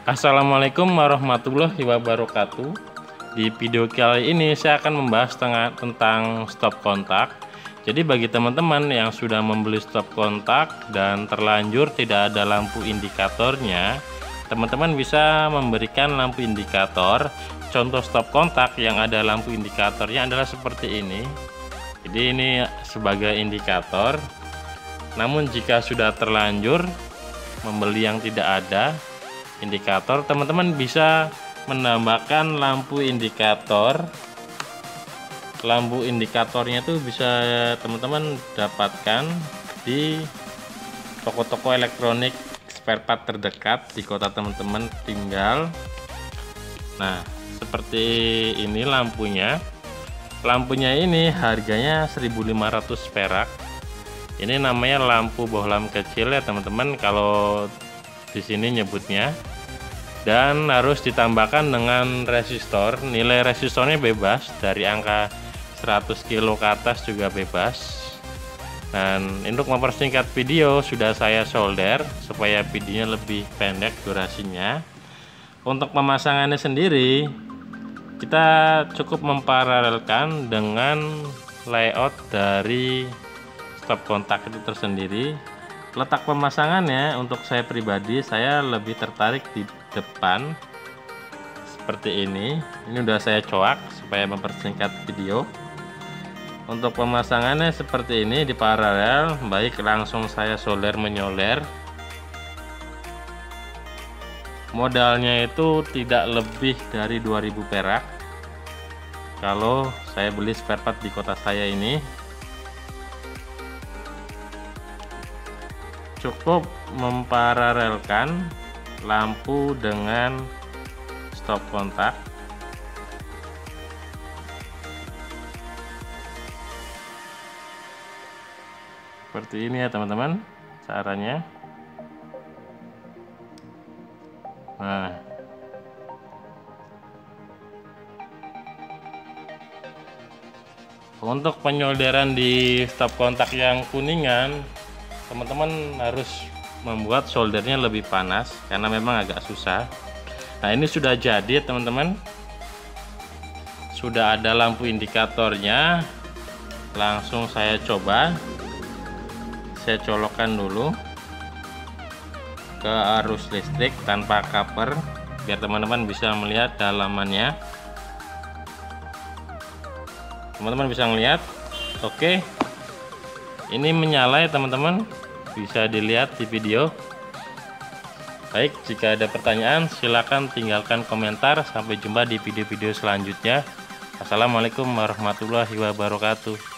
Assalamualaikum warahmatullahi wabarakatuh. Di video kali ini saya akan membahas tentang stop kontak. Jadi bagi teman-teman yang sudah membeli stop kontak dan terlanjur tidak ada lampu indikatornya, teman-teman bisa memberikan lampu indikator. Contoh stop kontak yang ada lampu indikatornya adalah seperti ini. Jadi ini sebagai indikator. Namun jika sudah terlanjur membeli yang tidak ada indikator, teman-teman bisa menambahkan lampu indikator. Lampu indikatornya itu bisa teman-teman dapatkan di toko-toko elektronik spare part terdekat di kota teman-teman tinggal. Nah, seperti ini lampunya. Lampunya ini harganya 1.500 perak. Ini namanya lampu bohlam kecil ya teman-teman kalau di sini nyebutnya. Dan harus ditambahkan dengan resistor. Nilai resistornya bebas dari angka 100 kilo ke atas juga bebas. Dan untuk mempersingkat video sudah saya solder supaya videonya lebih pendek durasinya. Untuk pemasangannya sendiri kita cukup memparalelkan dengan layout dari stop kontak itu tersendiri. Letak pemasangannya untuk saya pribadi, saya lebih tertarik di depan seperti ini. Ini udah saya coak supaya mempersingkat video. Untuk pemasangannya seperti ini di paralel, baik langsung saya solder menyoler. Modalnya itu tidak lebih dari 2.000 perak kalau saya beli spare part di kota saya ini. Cukup memparalelkan lampu dengan stop kontak. Seperti ini ya teman-teman caranya. Nah, untuk penyolderan di stop kontak yang kuningan, teman-teman harus membuat soldernya lebih panas karena memang agak susah. Nah, ini sudah jadi teman-teman, sudah ada lampu indikatornya. Langsung saya coba, saya colokkan dulu ke arus listrik tanpa cover biar teman-teman bisa melihat dalamannya. Teman-teman bisa melihat, oke, ini menyala ya teman-teman, bisa dilihat di video. Baik, jika ada pertanyaan silakan tinggalkan komentar. Sampai jumpa di video-video selanjutnya. Assalamualaikum warahmatullahi wabarakatuh.